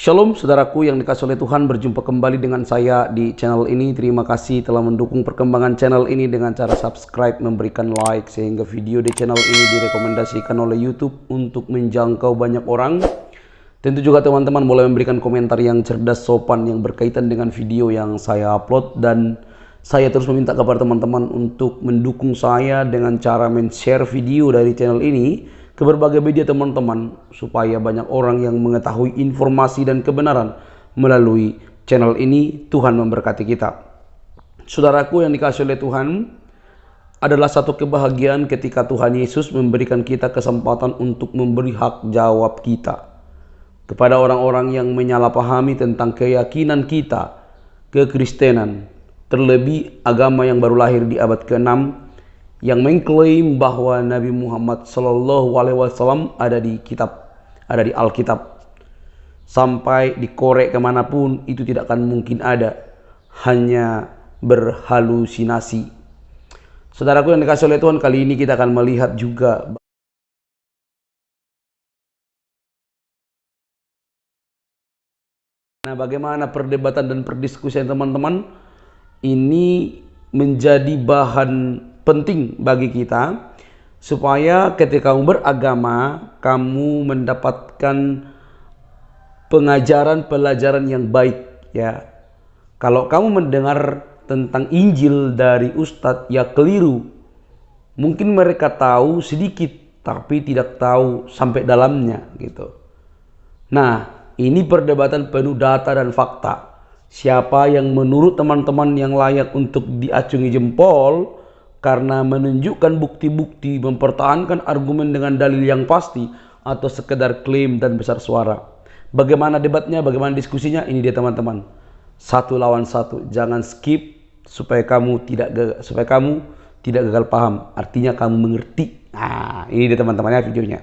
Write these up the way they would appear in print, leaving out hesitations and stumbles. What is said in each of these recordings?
Shalom saudaraku yang dikasihi oleh Tuhan, berjumpa kembali dengan saya di channel ini. Terima kasih telah mendukung perkembangan channel ini dengan cara subscribe, memberikan like, sehingga video di channel ini direkomendasikan oleh YouTube untuk menjangkau banyak orang. Tentu juga teman-teman boleh memberikan komentar yang cerdas, sopan, yang berkaitan dengan video yang saya upload. Dan saya terus meminta kepada teman-teman untuk mendukung saya dengan cara men-share video dari channel ini ke berbagai media teman-teman, supaya banyak orang yang mengetahui informasi dan kebenaran melalui channel ini. Tuhan memberkati kita. Saudaraku yang dikasihi oleh Tuhan, adalah satu kebahagiaan ketika Tuhan Yesus memberikan kita kesempatan untuk memberi hak jawab kita kepada orang-orang yang menyalahpahami tentang keyakinan kita, kekristenan, terlebih agama yang baru lahir di abad ke-6 yang mengklaim bahwa Nabi Muhammad SAW ada di Alkitab. Sampai dikorek kemanapun itu tidak akan mungkin ada, hanya berhalusinasi. Saudaraku yang dikasihi oleh Tuhan, kali ini kita akan melihat juga bagaimana perdebatan dan perdiskusian teman-teman ini menjadi bahan penting bagi kita, supaya ketika kamu beragama, kamu mendapatkan pelajaran yang baik, ya. Kalau kamu mendengar tentang Injil dari ustadz, ya keliru. Mungkin mereka tahu sedikit tapi tidak tahu sampai dalamnya gitu. Nah, ini perdebatan penuh data dan fakta. Siapa yang menurut teman-teman yang layak untuk diacungi jempol karena menunjukkan bukti-bukti, mempertahankan argumen dengan dalil yang pasti, atau sekedar klaim dan besar suara. Bagaimana debatnya, bagaimana diskusinya? Ini dia teman-teman. 1 lawan 1. Jangan skip supaya kamu tidak gagal paham. Artinya kamu mengerti. Nah, ini dia teman-teman ya videonya.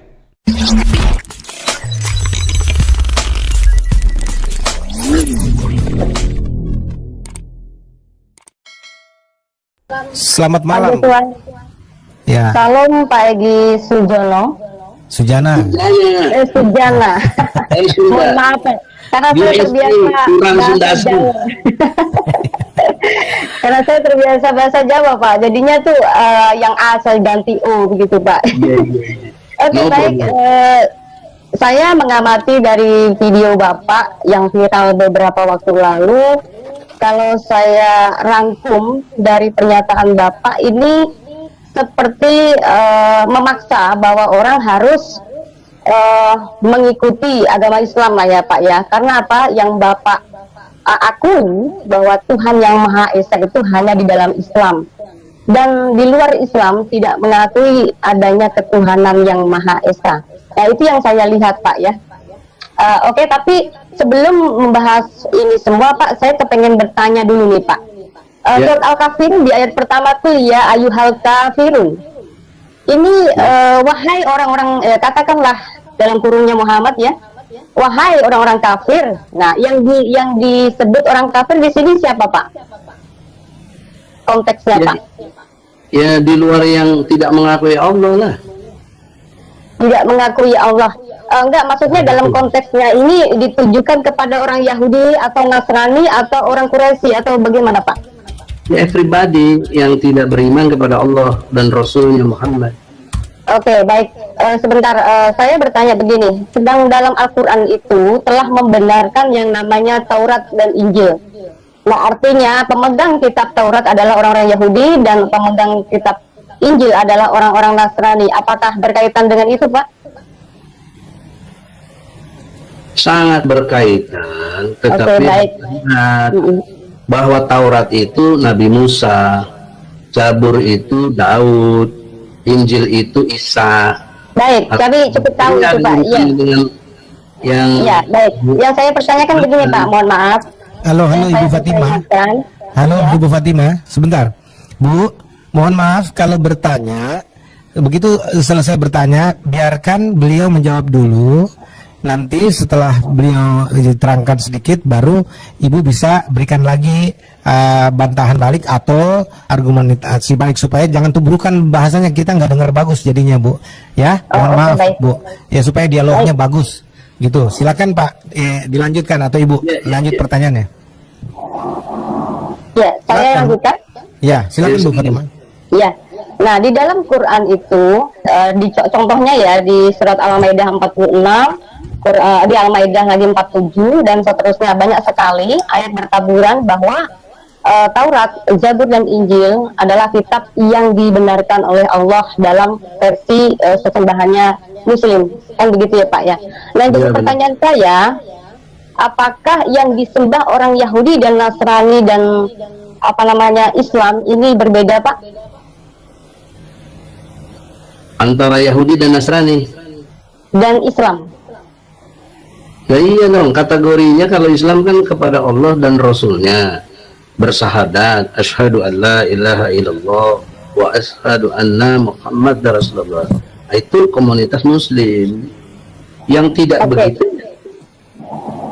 Selamat malam. Tuhan. Ya. Salam Pak Egi Sujono. Sujana. Sujana. Mohon maaf, karena saya terbiasa karena saya terbiasa bahasa Jawa, Pak. Jadinya tuh yang A saya ganti O begitu, Pak. Oke, baik. Saya mengamati dari video Bapak yang viral beberapa waktu lalu. Kalau saya rangkum dari pernyataan Bapak ini seperti memaksa bahwa orang harus mengikuti agama Islam lah ya Pak ya. Karena apa? Yang Bapak akui bahwa Tuhan yang Maha Esa itu hanya di dalam Islam. Dan di luar Islam tidak mengakui adanya ketuhanan yang Maha Esa. Nah, itu yang saya lihat Pak ya. Oke, tapi sebelum membahas ini semua Pak, saya kepengen bertanya dulu nih Pak. Surat Al-Kafirun di ayat pertama tuh, ya ayyuhal kafirun. Ini wahai orang-orang, katakanlah dalam kurungnya Muhammad ya, wahai orang-orang kafir. Nah, yang disebut orang kafir di sini siapa Pak? Konteksnya Pak? Ya di luar yang tidak mengakui Allah lah. Tidak mengakui Allah. Enggak, maksudnya dalam konteksnya ini ditujukan kepada orang Yahudi atau Nasrani atau orang Quraisy atau bagaimana Pak? Ya, everybody yang tidak beriman kepada Allah dan Rasulnya Muhammad. Oke, baik. Sebentar, saya bertanya begini. Sedang dalam Al-Quran itu telah membenarkan yang namanya Taurat dan Injil. Nah, artinya pemegang kitab Taurat adalah orang-orang Yahudi dan pemegang kitab Injil adalah orang-orang Nasrani. Apakah berkaitan dengan itu Pak? Sangat berkaitan, tetapi ingat bahwa Taurat itu Nabi Musa, Zabur itu Daud, Injil itu Isa. Baik, kami cukup tahu itu Pak. Ya, baik. Yang saya pertanyakan begini Pak, mohon maaf. Halo Ibu Fatimah. Halo Ibu Fatimah, sebentar. Bu, mohon maaf kalau bertanya. Begitu selesai bertanya, biarkan beliau menjawab dulu. Nanti setelah beliau terangkan sedikit, baru Ibu bisa berikan lagi bantahan balik atau argumentasi balik, supaya jangan tubrukan bahasanya, kita nggak dengar bagus jadinya Bu. Ya, mohon maaf Bu. Ya, supaya dialognya bagus gitu. Silakan Pak, dilanjutkan atau Ibu lanjut pertanyaannya. Ya, saya Silakan. lanjutkan. Ya, silakan Bu Fatimah. Ya. Nah, di dalam Quran itu contohnya ya di surat Al-Maidah 46, di Al-Maidah lagi 47 dan seterusnya, banyak sekali ayat bertaburan bahwa Taurat, Zabur dan Injil adalah kitab yang dibenarkan oleh Allah dalam versi sesembahannya Muslim. Kan begitu ya Pak ya. Nah, jadi pertanyaan saya, apakah yang disembah orang Yahudi dan Nasrani dan Islam ini berbeda Pak? Antara Yahudi dan Nasrani Dan Islam. ya iya dong, kategorinya kalau Islam kan kepada Allah dan Rasulnya, bersahadat asyhadu an la ilaha illallah wa asyhadu anna Muhammad Rasulullah. Itu komunitas Muslim. Yang tidak begitu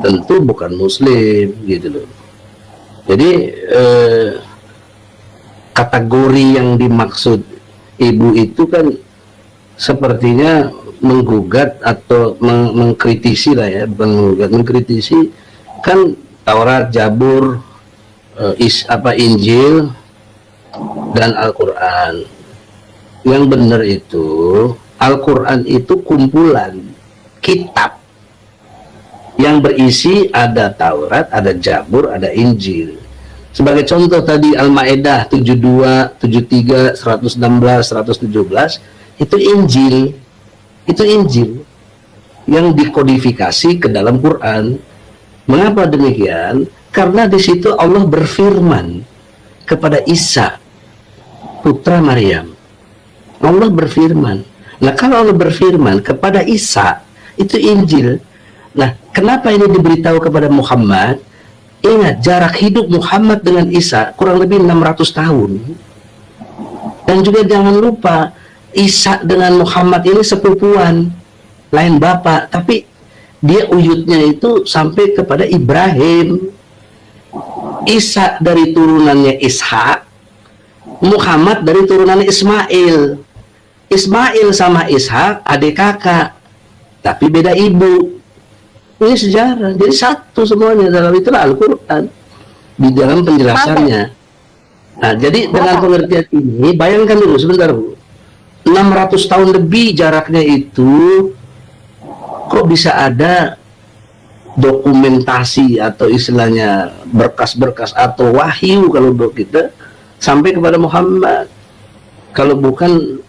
tentu bukan Muslim gitu loh. Jadi kategori yang dimaksud Ibu itu kan sepertinya menggugat atau mengkritisi lah ya, bukan menggugat, mengkritisi kan Taurat, Zabur, Injil dan Al-Quran. Yang benar itu Al-Quran itu kumpulan kitab yang berisi ada Taurat, ada Zabur, ada Injil. Sebagai contoh tadi Al-Maidah 72, 73, 116, 117 itu Injil. Itu Injil yang dikodifikasi ke dalam Quran. Mengapa demikian? Karena di situ Allah berfirman kepada Isa, putra Maryam. Allah berfirman. Nah, kalau Allah berfirman kepada Isa, itu Injil. Nah, kenapa ini diberitahu kepada Muhammad? Ingat, jarak hidup Muhammad dengan Isa kurang lebih 600 tahun. Dan juga jangan lupa, Isa dengan Muhammad ini sepupuan, lain bapak, tapi dia uyutnya itu sampai kepada Ibrahim. Isa dari turunannya Ishak, Muhammad dari turunannya Ismail. Ismail sama Ishak adik kakak, tapi beda ibu. Ini sejarah, jadi satu semuanya dalam itulah Al-Quran di dalam penjelasannya. Nah, jadi dengan pengertian ini, bayangkan dulu sebentar Bu, 600 tahun lebih jaraknya itu, kok bisa ada dokumentasi atau istilahnya berkas-berkas atau wahyu kalau untuk kita sampai kepada Muhammad, kalau bukan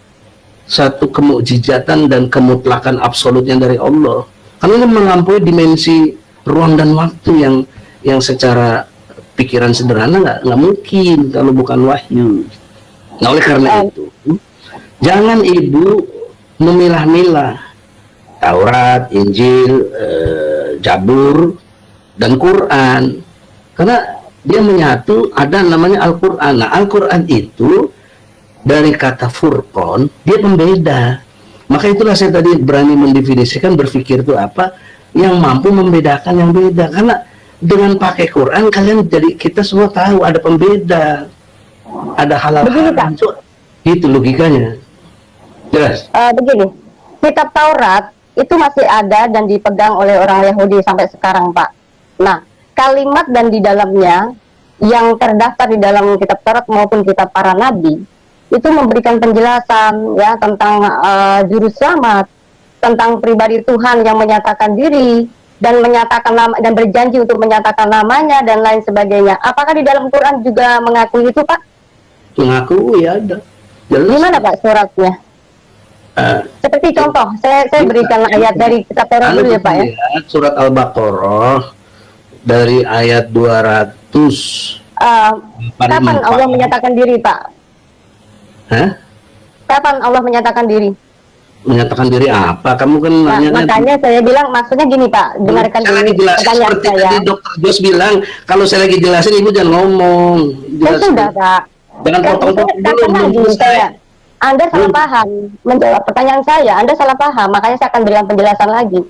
satu kemukjizatan dan kemutlakan absolutnya dari Allah. Karena ini melampaui dimensi ruang dan waktu yang secara pikiran sederhana nggak mungkin kalau bukan wahyu. Nah, oleh karena itu jangan Ibu memilah-milah Taurat, Injil, Zabur dan Quran, karena dia menyatu, ada namanya Al-Quran. Nah, Al-Quran itu dari kata furqan, dia pembeda. Maka itulah saya tadi berani mendefinisikan, berpikir itu apa yang mampu membedakan yang beda. Karena dengan pakai Quran kalian jadi, kita semua tahu ada pembeda, ada halal haram. Itu logikanya. Jelas? Begini, kitab Taurat itu masih ada dan dipegang oleh orang Yahudi sampai sekarang, Pak. Nah, kalimat dan di dalamnya yang terdaftar di dalam kitab Taurat maupun kitab para nabi itu memberikan penjelasan ya tentang juru selamat, tentang pribadi Tuhan yang menyatakan diri dan menyatakan nama dan berjanji untuk menyatakan namanya dan lain sebagainya. Apakah di dalam Quran juga mengakui itu, Pak? Mengakui, ya ada. Jelas. Gimana Pak suratnya? Seperti contoh, saya berikan ayat dari kitab Taurat dulu ya Pak ya. Surat Al-Baqarah dari ayat 200. Kapan Allah menyatakan diri, Pak? Hah? Kapan Allah menyatakan diri? Menyatakan diri apa? Kamu kan nanya. Makanya saya bilang maksudnya gini Pak, dengarkan dulu pertanyaan seperti saya. tadi Dr. Jos bilang, kalau saya lagi jelasin Ibu jangan ngomong. Sudah Pak. Jangan potong-potong dulu. Anda salah paham menjawab pertanyaan saya. Anda salah paham, makanya saya akan berikan penjelasan lagi.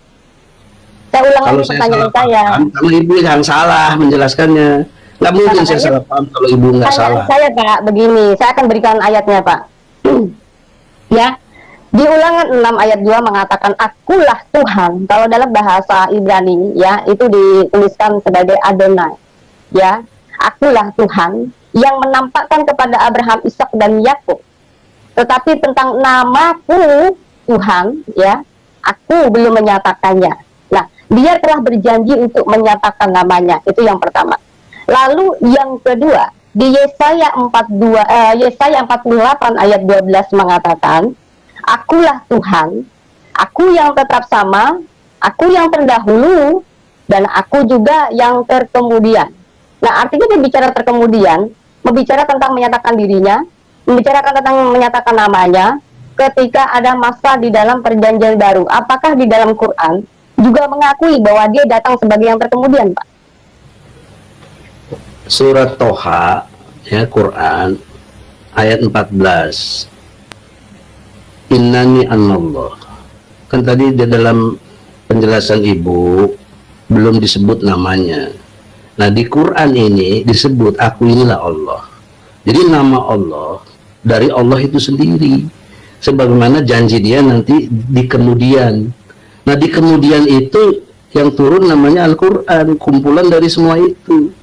Saya ulang lagi pertanyaan saya. Kalau Ibu yang salah menjelaskannya. Nggak mungkin saya salah paham kalau Ibu nggak salah. Saya Pak, begini, saya akan berikan ayatnya Pak. Ya, Di Ulangan 6 ayat 2 mengatakan akulah Tuhan. Kalau dalam bahasa Ibrani ya, itu dituliskan sebagai Adonai. Ya, akulah Tuhan yang menampakkan kepada Abraham, Ishak dan Yakub. Tetapi tentang namaku Tuhan, ya, aku belum menyatakannya. Nah, dia telah berjanji untuk menyatakan namanya. Itu yang pertama. Lalu yang kedua, di Yesaya 48 ayat 12 mengatakan, akulah Tuhan, aku yang tetap sama, aku yang terdahulu, dan aku juga yang terkemudian. Nah, artinya berbicara terkemudian, berbicara tentang menyatakan dirinya, membicarakan tentang menyatakan namanya, ketika ada masa di dalam perjanjian baru. Apakah di dalam Quran juga mengakui bahwa dia datang sebagai yang terkemudian, Pak? Surat Toha, ya, Quran, ayat 14. Innani anallah. Kan tadi di dalam penjelasan Ibu belum disebut namanya. Nah, di Quran ini disebut aku inilah Allah. Jadi nama Allah dari Allah itu sendiri. Sebagaimana janji dia nanti di kemudian. Nah, di kemudian itu yang turun namanya Al-Quran, kumpulan dari semua itu.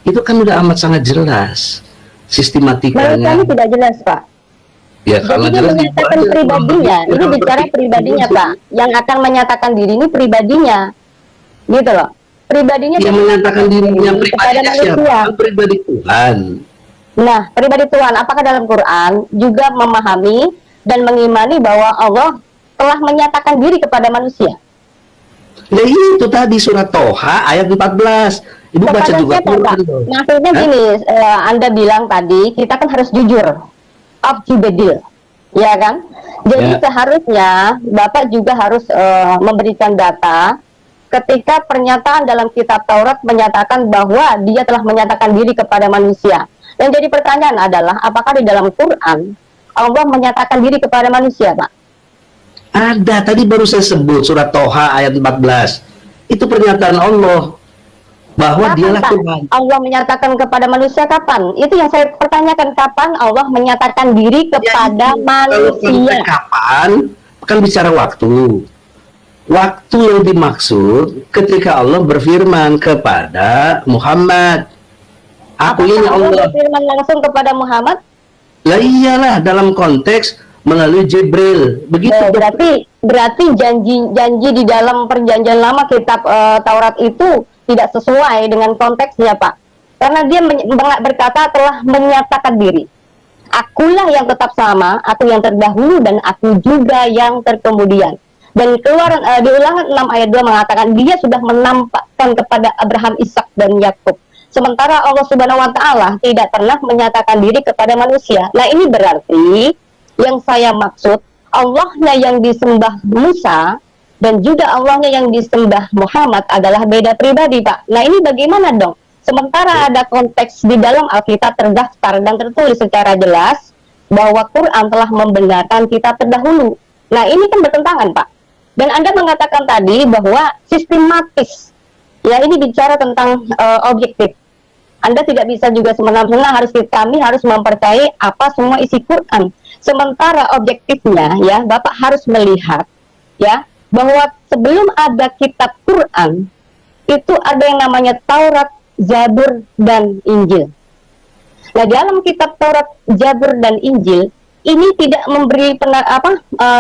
Itu kan udah amat sangat jelas sistematikanya. Menurut kami tidak jelas, Pak. Ya, jadi dia menyatakan pribadinya, ini bicara pribadinya, Pak. Yang akan menyatakan diri ini pribadinya, gitu loh. Pribadinya yang menyatakan dirinya pribadinya siapa? Pribadi Tuhan. Nah, pribadi Tuhan, apakah dalam Quran juga memahami dan mengimani bahwa Allah telah menyatakan diri kepada manusia? Nah, itu tadi surat Toha ayat 14. Ibu kepada baca juga Quran. Maksudnya gini, Anda bilang tadi kita kan harus jujur. Up to the deal, ya kan? Jadi seharusnya Bapak juga harus memberikan data ketika pernyataan dalam kitab Taurat menyatakan bahwa dia telah menyatakan diri kepada manusia. Dan jadi pertanyaan adalah, apakah di dalam Quran Allah menyatakan diri kepada manusia, Pak? Ada, tadi baru saya sebut surat Toha ayat 14. Itu pernyataan Allah bahwa dialah Tuhan. Allah menyatakan kepada manusia kapan? Itu yang saya pertanyakan, kapan Allah menyatakan diri kepada manusia? Kapan? Kan bicara waktu. Waktu yang dimaksud ketika Allah berfirman kepada Muhammad. Aku ini Allah berfirman langsung kepada Muhammad? Lah iyalah, dalam konteks melalui Jibril. Begitu. Berarti janji di dalam perjanjian lama kitab Taurat itu tidak sesuai dengan konteksnya, Pak. Karena dia berkata telah menyatakan diri. Akulah yang tetap sama, aku yang terdahulu dan aku juga yang terkemudian. Dan keluaran di Ulangan 6 ayat 2 mengatakan dia sudah menampakkan kepada Abraham, Ishak dan Yakub. Sementara Allah Subhanahu wa taala tidak pernah menyatakan diri kepada manusia. Nah, ini berarti yang saya maksud Allahnya yang disembah Musa dan juga Allahnya yang disembah Muhammad adalah beda pribadi, Pak. Nah, ini bagaimana dong? Sementara ada konteks di dalam Alkitab terdaftar dan tertulis secara jelas bahwa Quran telah membenarkan kitab terdahulu. Nah, ini kan bertentangan, Pak. Dan Anda mengatakan tadi bahwa sistematis. Ya, ini bicara tentang objektif. Anda tidak bisa juga semena-mena kami harus mempercayai apa semua isi Quran. Sementara objektifnya, ya, Bapak harus melihat, ya, bahwa sebelum ada kitab Quran itu ada yang namanya Taurat, Zabur, dan Injil. Nah, dalam kitab Taurat, Zabur, dan Injil ini tidak memberi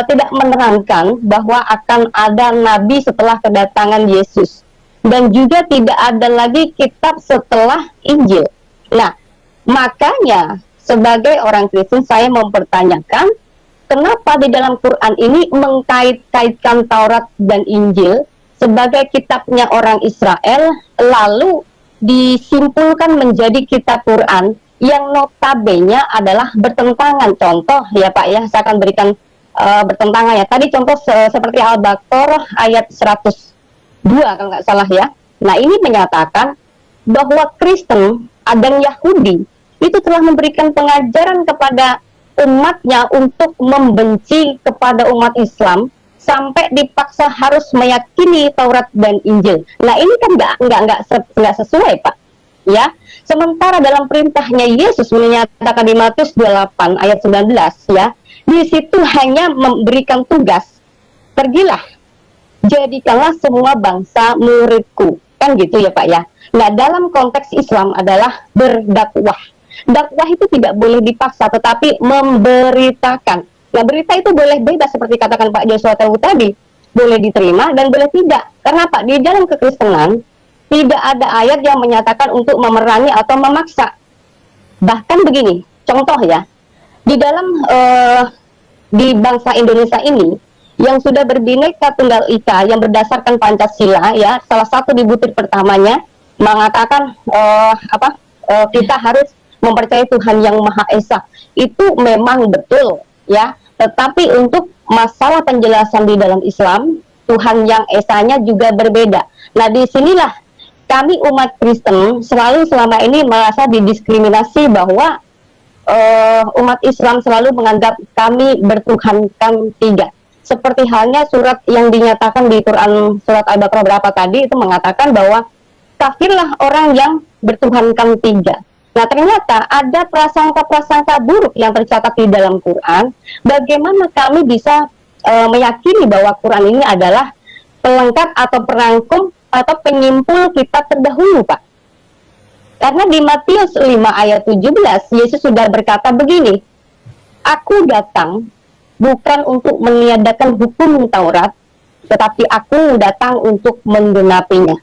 tidak menerangkan bahwa akan ada nabi setelah kedatangan Yesus, dan juga tidak ada lagi kitab setelah Injil. Nah, makanya sebagai orang Kristen saya mempertanyakan kenapa di dalam Quran ini mengkait-kaitkan Taurat dan Injil sebagai kitabnya orang Israel, lalu disimpulkan menjadi kitab Quran yang notabene adalah bertentangan. Contoh ya Pak ya, saya akan berikan bertentangan ya. Tadi contoh seperti Al-Baqarah ayat 102 kalau nggak salah ya. Nah, ini menyatakan bahwa Kristen dan Yahudi itu telah memberikan pengajaran kepada umatnya untuk membenci kepada umat Islam sampai dipaksa harus meyakini Taurat dan Injil. Nah, ini kan nggak sesuai, Pak. Ya, sementara dalam perintahnya Yesus menyatakan di Matius 28 ayat 19 ya, Di situ hanya memberikan tugas, pergilah, jadikanlah semua bangsa muridku, kan gitu ya Pak ya. Nah, dalam konteks Islam adalah berdakwah. Dakwah itu tidak boleh dipaksa, tetapi memberitakan. Nah, berita itu boleh bebas seperti katakan Pak Joshua tadi, boleh diterima dan boleh tidak. Karena Pak, di dalam kekristenan tidak ada ayat yang menyatakan untuk memerangi atau memaksa. Bahkan begini, contoh ya, di dalam di bangsa Indonesia ini yang sudah berbineka tunggal ika yang berdasarkan Pancasila ya, salah satu di butir pertamanya mengatakan kita harus mempercayai Tuhan yang Maha Esa. Itu memang betul ya, tetapi untuk masalah penjelasan di dalam Islam, Tuhan yang Esanya juga berbeda. Nah, disinilah kami umat Kristen selalu selama ini merasa didiskriminasi bahwa umat Islam selalu menganggap kami bertuhankan tiga. Seperti halnya surat yang dinyatakan di Quran surat Al-Baqarah berapa tadi itu mengatakan bahwa kafirlah orang yang bertuhankan tiga. Nah, ternyata ada prasangka-prasangka buruk yang tercatat di dalam Quran. Bagaimana kami bisa meyakini bahwa Quran ini adalah pelengkap atau perangkum atau penyimpul kitab terdahulu, Pak? Karena di Matius 5 ayat 17, Yesus sudah berkata begini, "Aku datang bukan untuk meniadakan hukum Taurat, tetapi aku datang untuk menggenapinya."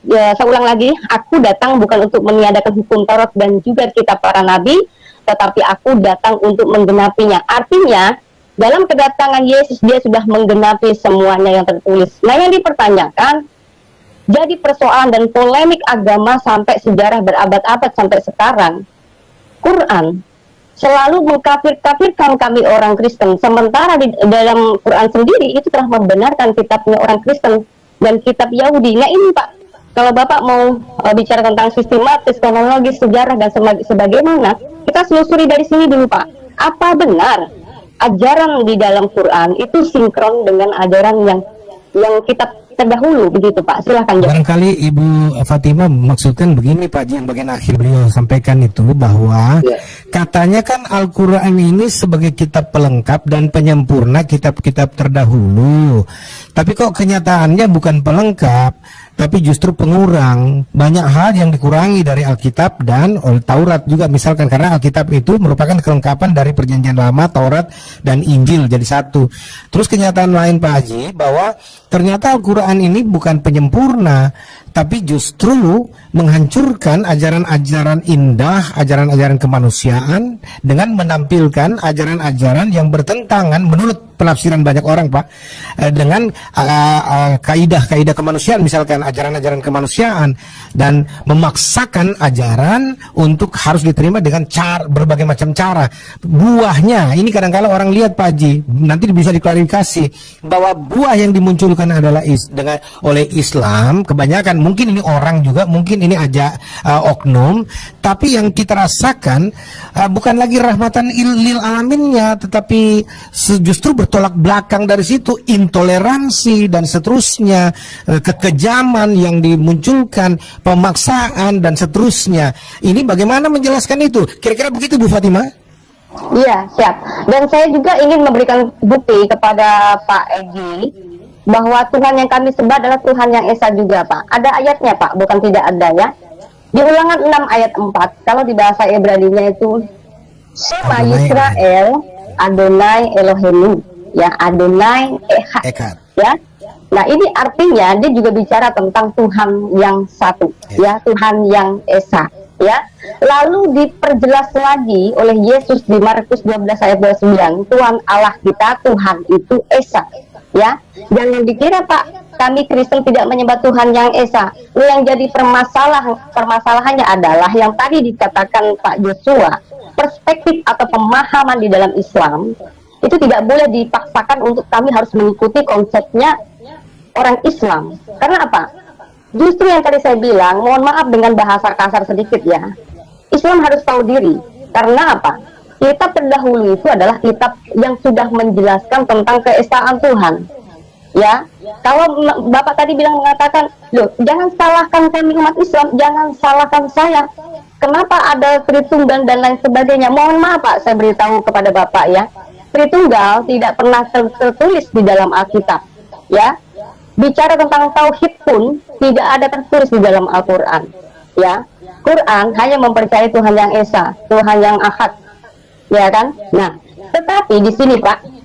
Saya ulang lagi, aku datang bukan untuk meniadakan hukum Taurat dan juga kitab para nabi, tetapi aku datang untuk menggenapinya. Artinya, dalam kedatangan Yesus, dia sudah menggenapi semuanya yang tertulis. Nah, yang dipertanyakan, jadi persoalan dan polemik agama sampai sejarah berabad-abad sampai sekarang, Quran selalu mengkafir-kafirkan kami orang Kristen, sementara di dalam Quran sendiri itu telah membenarkan kitabnya orang Kristen dan kitab Yahudi. Nah ini Pak, kalau Bapak mau bicara tentang sistematis, kronologis, sejarah dan sebagaimana, kita selusuri dari sini dulu Pak. Apa benar ajaran di dalam Quran itu sinkron dengan ajaran yang kitab terdahulu begitu Pak? Silahkan. Barangkali Ibu Fatimah maksudkan begini Pak, yang bagian akhir beliau sampaikan itu bahwa katanya kan Al-Quran ini sebagai kitab pelengkap dan penyempurna kitab-kitab terdahulu, tapi kok kenyataannya bukan pelengkap tapi justru pengurang. Banyak hal yang dikurangi dari Alkitab dan Taurat juga misalkan, karena Alkitab itu merupakan kelengkapan dari Perjanjian Lama, Taurat dan Injil jadi satu. Terus kenyataan lain Pak Haji bahwa ternyata Al-Quran ini bukan penyempurna tapi justru menghancurkan ajaran-ajaran indah, ajaran-ajaran kemanusiaan dengan menampilkan ajaran-ajaran yang bertentangan menurut penafsiran banyak orang Pak dengan kaidah-kaidah kemanusiaan, misalkan ajaran-ajaran kemanusiaan, dan memaksakan ajaran untuk harus diterima dengan berbagai macam cara. Buahnya ini kadang-kala orang lihat Pak Haji, nanti bisa diklarifikasi bahwa buah yang dimunculkan adalah oleh Islam kebanyakan, mungkin ini orang juga, mungkin ini aja oknum, tapi yang kita rasakan bukan lagi rahmatan lil alaminnya, tetapi justru bertolak belakang dari situ, intoleransi dan seterusnya, kekejaman yang dimunculkan, pemaksaan dan seterusnya. Ini bagaimana menjelaskan itu? Kira-kira begitu Bu Fatimah? Iya, siap. Dan saya juga ingin memberikan bukti kepada Pak Egi bahwa Tuhan yang kami sembah adalah Tuhan yang Esa juga Pak. Ada ayatnya Pak, bukan tidak ada ya. Di Ulangan 6 ayat 4, kalau di bahasa Ibrani-nya itu Shema Yisrael Adonai Elohenu, ya, Adonai Echad, ya. Nah ini artinya dia juga bicara tentang Tuhan yang satu, ya, Tuhan yang Esa, ya. Lalu diperjelas lagi oleh Yesus di Markus 12 ayat 29, Tuhan Allah kita, Tuhan itu Esa, ya. Jangan dikira Pak, kami Kristen tidak menyembah Tuhan yang Esa. Yang jadi permasalahannya adalah yang tadi dikatakan Pak Joshua, perspektif atau pemahaman di dalam Islam itu tidak boleh dipaksakan untuk kami harus mengikuti konsepnya orang Islam. Karena apa? Justru yang tadi saya bilang, mohon maaf dengan bahasa kasar sedikit ya, Islam harus tahu diri. Karena apa? Kitab terdahulu itu adalah kitab yang sudah menjelaskan tentang keesaan Tuhan. Ya, kalau Bapak tadi mengatakan, loh, jangan salahkan kami umat Islam, jangan salahkan saya. Kenapa ada Tritunggal dan lain sebagainya? Mohon maaf Pak, saya beritahu kepada Bapak ya. Tritunggal tidak pernah tertulis di dalam Alkitab. Ya, bicara tentang tauhid pun tidak ada tertulis di dalam Al-Quran. Ya, Quran hanya mempercayai Tuhan yang Esa, Tuhan yang Ahad. Ya kan? Nah, tetapi di sini Pak,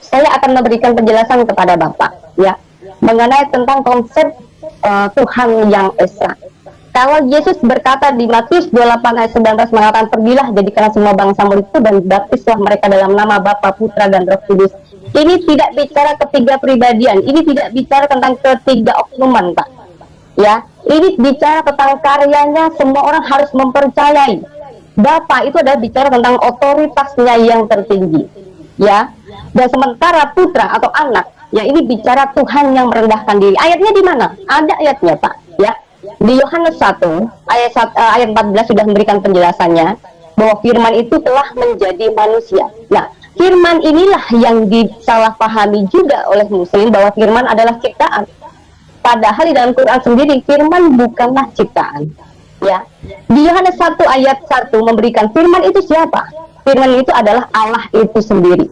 saya akan memberikan penjelasan kepada Bapak ya mengenai tentang konsep Tuhan yang Esa. Kalau Yesus berkata di Matius 28 ayat 19 mengatakan, pergilah jadikanlah semua bangsa muridku dan baptislah mereka dalam nama Bapa, Putra dan Roh Kudus. Ini tidak bicara ketiga pribadian, ini tidak bicara tentang ketiga oknuman Pak. Ya, ini bicara tentang karyanya, semua orang harus mempercayai. Bapa itu adalah bicara tentang otoritasnya yang tertinggi. Ya, dan sementara putra atau anak, ya ini bicara Tuhan yang merendahkan diri. Ayatnya di mana? Ada ayatnya Pak. Ya, di Yohanes 1 ayat 14 sudah memberikan penjelasannya bahwa Firman itu telah menjadi manusia. Nah, Firman inilah yang disalahpahami juga oleh Muslim bahwa Firman adalah ciptaan. Padahal di dalam Quran sendiri Firman bukanlah ciptaan. Ya, di Yohanes 1 ayat 1 memberikan Firman itu siapa? Firman itu adalah Allah itu sendiri.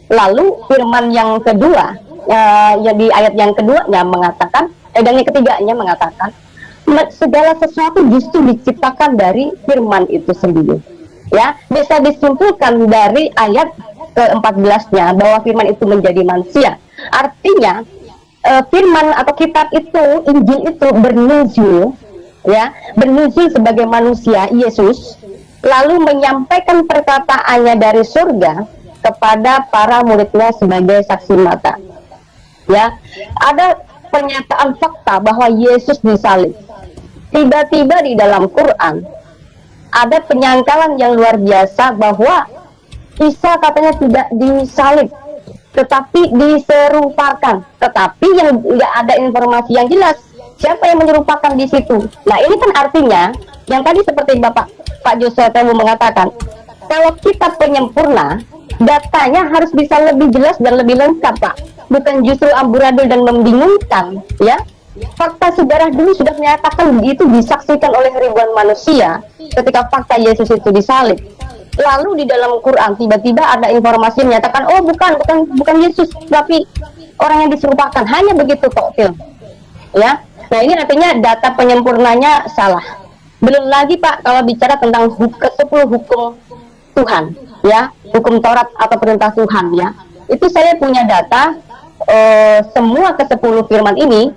Lalu firman yang kedua, ya di ayat yang keduanya mengatakan, dan yang ketiganya mengatakan, segala sesuatu justru diciptakan dari firman itu sendiri. Ya, bisa disimpulkan dari ayat ke-14-nya bahwa firman itu menjadi manusia. Artinya, firman atau kitab itu, Injil itu bernuzul, ya, bernuzul sebagai manusia, Yesus, lalu menyampaikan perkataannya dari surga kepada para muridnya sebagai saksi mata. Ya, ada pernyataan fakta bahwa Yesus disalib. Tiba-tiba di dalam Quran ada penyangkalan yang luar biasa bahwa Isa katanya tidak disalib, tetapi diserupakan. Tetapi yang nggak ada informasi yang jelas siapa yang menyerupakan di situ. Nah, ini kan artinya yang tadi seperti Pak Joshua Tewu mengatakan, kalau kita penyempurna, datanya harus bisa lebih jelas dan lebih lengkap Pak, bukan justru amburadul dan membingungkan. Ya, fakta sejarah dulu sudah menyatakan itu disaksikan oleh ribuan manusia ketika fakta Yesus itu disalib. Lalu di dalam Quran tiba-tiba ada informasi yang menyatakan, oh bukan Yesus, tapi orang yang diserupakan. Hanya begitu kok, Phil. Ya, nah ini artinya data penyempurnanya salah. Belum lagi Pak, kalau bicara tentang 10 hukum Tuhan, ya, hukum Taurat atau perintah Tuhan, ya, itu saya punya data semua ke-10 firman ini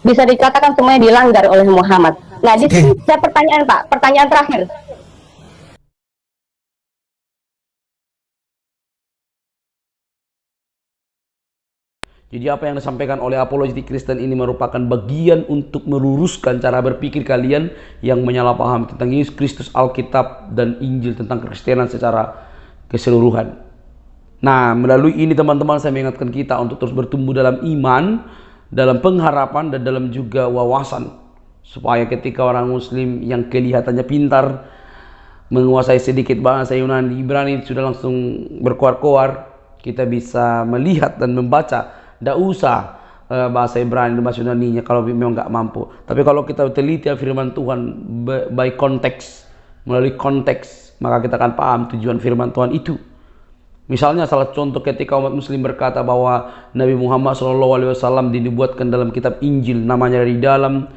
bisa dikatakan semuanya dilanggar oleh Muhammad. Nah, di sini saya pertanyaan Pak, pertanyaan terakhir. Jadi apa yang disampaikan oleh apologetik Kristen ini merupakan bagian untuk meluruskan cara berpikir kalian yang menyalahpahami tentang Yesus Kristus, Alkitab, dan Injil tentang Kekristenan secara keseluruhan. Nah, melalui ini teman-teman saya mengingatkan kita untuk terus bertumbuh dalam iman, dalam pengharapan, dan dalam juga wawasan. Supaya ketika orang Muslim yang kelihatannya pintar, menguasai sedikit bahasa Yunani, Ibrani sudah langsung berkoar-koar, kita bisa melihat dan membaca. Tidak usah bahasa Ibrani dan bahasa Yunaninya kalau memang nggak mampu. Tapi kalau kita teliti firman Tuhan by konteks, melalui konteks, maka kita akan paham tujuan firman Tuhan itu. Misalnya salah contoh ketika umat Muslim berkata bahwa Nabi Muhammad SAW dinubuatkan dalam kitab Injil, namanya dari dalam,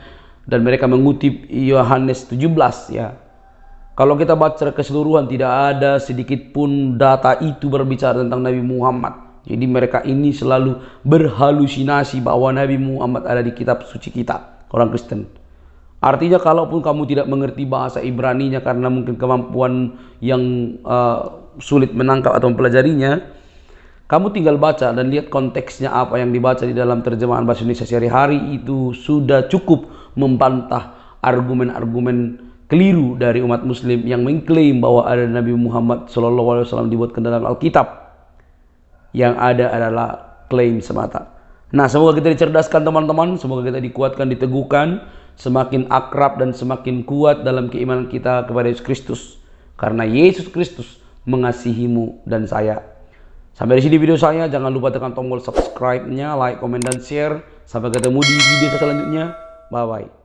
dan mereka mengutip Yohanes 17, ya. Kalau kita baca secara keseluruhan tidak ada sedikit pun data itu berbicara tentang Nabi Muhammad. Jadi mereka ini selalu berhalusinasi bahwa Nabi Muhammad ada di kitab suci kita, orang Kristen. Artinya kalaupun kamu tidak mengerti bahasa Ibraninya karena mungkin kemampuan yang sulit menangkap atau mempelajarinya, kamu tinggal baca dan lihat konteksnya apa yang dibaca di dalam terjemahan bahasa Indonesia sehari-hari, itu sudah cukup membantah argumen-argumen keliru dari umat Muslim yang mengklaim bahwa ada Nabi Muhammad SAW dibuatkan dalam Alkitab. Yang ada adalah klaim semata. Nah, semoga kita dicerdaskan teman-teman, semoga kita dikuatkan, diteguhkan, semakin akrab dan semakin kuat dalam keimanan kita kepada Yesus Kristus. Karena Yesus Kristus mengasihimu dan saya. Sampai di sini video saya. Jangan lupa tekan tombol subscribe-nya, like, komen, dan share. Sampai ketemu di video selanjutnya. Bye-bye.